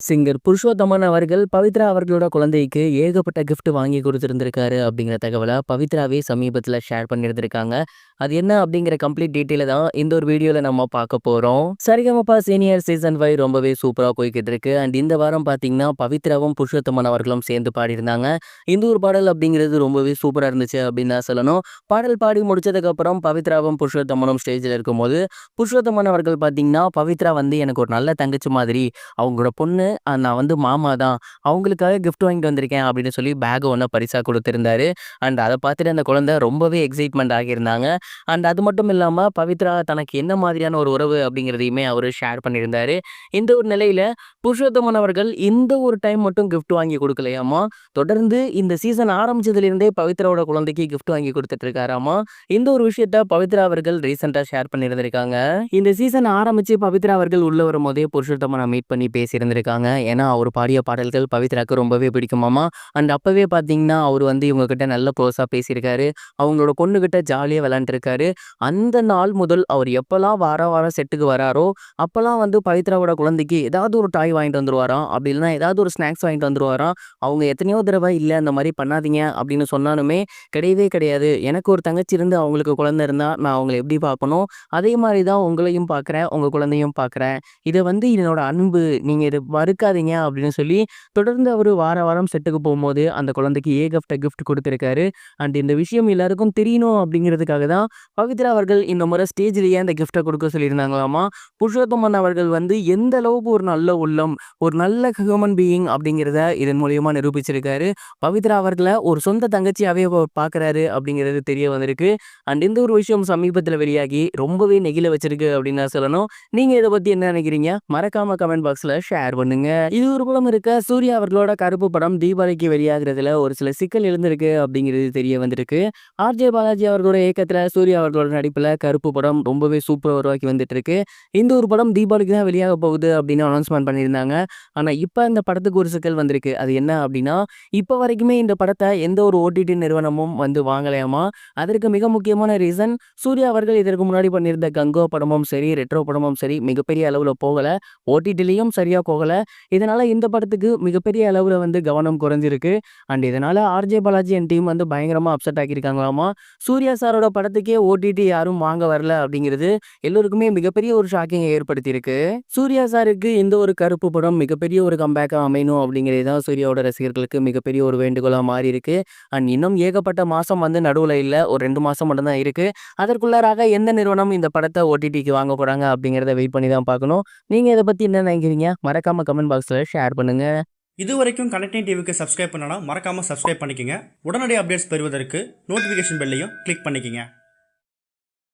Singer Purushothaman அவர்கள் பவித்ரா அவர்களோட குழந்தைக்கு ஏகப்பட்ட கிஃப்ட் வாங்கி கொடுத்துருந்துருக்காரு அப்படிங்கிற தகவலை பவித்ராவே சமீபத்தில் ஷேர் பண்ணியிருந்திருக்காங்க. அது என்ன அப்படிங்கிற கம்ப்ளீட் டீட்டெயில தான் இந்த ஒரு வீடியோவில் நம்ம பார்க்க போகிறோம். சரிகமபா சீனியர் சீசன் 5 ரொம்பவே சூப்பராக போய்கிட்டு இருக்கு. அண்ட் இந்த வாரம் பார்த்தீங்கன்னா பவித்ராவும் புருஷோத்தமன் அவர்களும் சேர்ந்து பாடியிருந்தாங்க. இந்த ஒரு பாடல் அப்படிங்கிறது ரொம்பவே சூப்பராக இருந்துச்சு அப்படின்னு தான் சொல்லணும். பாடல் பாடி முடிச்சதுக்கப்புறம் பவித்ராவும் புருஷோத்தமனும் ஸ்டேஜில் இருக்கும்போது புருஷோத்தமன் அவர்கள் பார்த்தீங்கன்னா பவித்ரா வந்து எனக்கு ஒரு நல்ல தங்கச்சி மாதிரி, அவங்களோட பொண்ணு நான் வந்து மாமா தான். அவங்களுக்காக கிஃப்ட் வாங்கிட்டு வந்திருக்கேன் அப்படின்னு சொல்லி பேக் ஒண்ண பரிசா குடுத்திருந்தாரு. அண்ட் அத பார்த்துட்டு அந்த குழந்தை ரொம்பவே எக்ஸைட்மென்ட் ஆகியிருந்தாங்க. அண்ட் அது மட்டும் இல்லாம பவித்ரா தனக்கு என்ன மாதிரியான ஒரு உறவு அப்படிங்கிறதையுமே அவரு ஷேர் பண்ணியிருந்தாரு. இந்த ஒரு நிலையில புருஷோத்தமன் அவர்கள் இந்த ஒரு டைம் மட்டும் கிஃப்ட் வாங்கி குடுக்கலையாமா. தொடர்ந்து இந்த சீசன் ஆரம்பிச்சதிலிருந்தே பவித்ராவோட குழந்தைக்கு கிஃப்ட் வாங்கி குடுத்துட்டு இருக்காராமா. இந்த ஒரு விஷயத்த பவித்ரா அவர்கள் ரீசென்ட்டா ஷேர் பண்ணியிருந்திருக்காங்க. இந்த சீசன் ஆரம்பிச்சு பவித்ரா அவர்கள் உள்ள வரும்போதே புருஷோத்தமன மீட் பண்ணி பேசியிருந்திருக்காங்க. ஏன்னா, அவர் பாடிய பாடல்கள் பவித்ராக்கு ரொம்பவே பிடிக்குமாமா. அண்ட் அப்பவே பார்த்தீங்கன்னா, அவரு வந்து இவங்க கிட்ட நல்ல க்ளோஸா பேசியிருக்காரு. அவங்களோட பொண்ணுகிட்ட ஜாலியா விளையாண்டுருக்காரு. அந்த நாள் முதல் அவர் எப்பலாம் வாரம் செட்டுக்கு வராரோ, அப்பலாம் வந்து பவித்ராவோட குழந்தைக்கு ஏதாவது ஒரு டாய் வாங்கிட்டு வந்துருவாராம். அப்படி இல்லன்னா ஏதாவது ஒரு ஸ்நாக்ஸ் வாங்கிட்டு வந்துருவாராம். அவங்க எத்தனையோ தடவ இல்ல அந்த மாரி பண்ணாதீங்க அப்படின்னு சொன்னாலுமே, கிடையவே கிடையாது. எனக்கு ஒரு தங்கச்சி இருந்து அவங்களுக்கு குழந்தை இருந்தா, நான் அவங்கள எப்படி பார்க்கணும், அதே மாரி தான் உங்களையும் பார்க்குறேன், உங்க குழந்தையும் பார்க்குறேன். இத வந்து என்னோட அன்பு. நீங்க இத மறுக்காதீங்க அப்படின்னு சொல்லி தொடர்ந்து அவரு வாரம் செட்டுக்கு போம்போது அந்த குழந்தைக்கு ஏகப்பட்ட கிஃப்ட் குடுத்திருக்காரு. அண்ட் இந்த விஷயம் எல்லாருக்கும் தெரியணும் அப்படிங்கிறதுக்காக தான் பவித்ரா அவர்கள் இந்த முறை ஸ்டேஜ்லயே அந்த கிஃப்ட்ட குடுக்க சொல்லியிருந்தாங்களாமா. புருஷோத்தமன் அவர்கள் வந்து எந்த அளவுக்கு ஒரு நல்ல உள்ளம், ஒரு நல்ல ஹியூமன் பீயிங் அப்படிங்கிறத இதன் மூலியமா நிரூபிச்சிருக்காரு. பவித்ரா அவர்கள ஒரு சொந்த தங்கச்சியாவே அவர் பார்க்குறாரு அப்படிங்கிறது தெரிய வந்திருக்கு. அண்ட் இந்த ஒரு விஷயம் சமீபத்தில வெளியாகி ரொம்பவே நெகிழ வச்சிருக்கு அப்படின்னு தான் சொல்லணும். நீங்க இத பத்தி என்ன நினைக்கிறீங்க? மறக்காம கமெண்ட் பாக்ஸ்ல ஷேர் பண்ணுங்க. இது ஒரு புறம் இருக்க, சூர்யா அவர்களோட கருப்பு படம் தீபாவளிக்கு வெளியாகிறதுல ஒரு சில சிக்கல் எழுந்திருக்கு அப்படிங்கிறது தெரிய வந்திருக்கு. ஆர்ஜே பாலாஜி அவர்களோட இயக்கத்துல சூர்யா அவர்களோட நடிப்புல கருப்பு படம் ரொம்பவே சூப்பரா உருவாக்கி வந்துட்டு இருக்கு. இந்த ஒரு படம் தீபாவளிக்கு தான் வெளியாக போகுது அப்படின்னு அனௌன்ஸ்மெண்ட் பண்ணியிருந்தாங்க. ஆனா இப்ப இந்த படத்துக்கு ஒரு சிக்கல் வந்திருக்கு. அது என்ன அப்படின்னா, இப்ப வரைக்குமே இந்த படத்தை எந்த ஒரு ஓடிடி நிறுவனமும் வந்து வாங்கலையாமா. அதற்கு மிக முக்கியமான ரீசன், சூர்யா அவர்கள் இதற்கு முன்னாடி பண்ணியிருந்த கங்கோ படமும் சரி, ரெட்ரோ படமும் சரி மிகப்பெரிய அளவுல போகல. ஓடிடிலயும் சரியா போகல. இதனால இந்த படத்துக்கு மிகப்பெரிய அளவுல வந்து கவனம் குறைஞ்சிருக்கு. அண்ட் இதனால ஆர்ஜே பாலாஜி அண்ட் டீம் வந்து பயங்கரமா அப்செட் ஆகியிருக்காங்களாமா. சூர்யா சாரோட படத்துக்கே ஓடிடி யாரும் வாங்க வரல அப்படிங்கிறது எல்லோருக்குமே மிகப்பெரிய ஒரு ஷாக்கிங் ஏற்படுத்தியிருக்கு. சூர்யா சாருக்கு இந்த ஒரு கருப்பு படம் மிகப்பெரிய ஒரு கம்பேக்கா அமையணும் அப்படிங்கிறது தான் சூர்யாவோட ரசிகர்களுக்கு மிகப்பெரிய ஒரு வேண்டுகோளா மாறி இருக்கு. அண்ட் இன்னும் ஏகப்பட்ட மாசம் வந்து நடுவுல இல்ல. ஒரு 2 மாசம் மட்டும் தான் இருக்கு. அதற்குள்ளாராக எந்த நிறுவனம் இந்த படத்தை ஓடிடிக்கு வாங்க போறாங்க அப்படிங்கிறத வெயிட் பண்ணி தான் பார்க்கணும். நீங்க இத பத்தி என்ன நினைக்கிறீங்க? மறக்காம கமெண்ட் பாக்ஸ்ல ஷேர் பண்ணுங்க. இதுவரைக்கும் கனெக்டிங் டிவிக்கு சப்ஸ்கிரைப் பண்ணனா மறக்காம சப்ஸ்கிரைப் பண்ணிக்கங்க. உடனடி அப்டேட்ஸ் பெறுவதற்கு நோட்டிஃபிகேஷன் பெல்லையும் கிளிக் பண்ணிக்கங்க.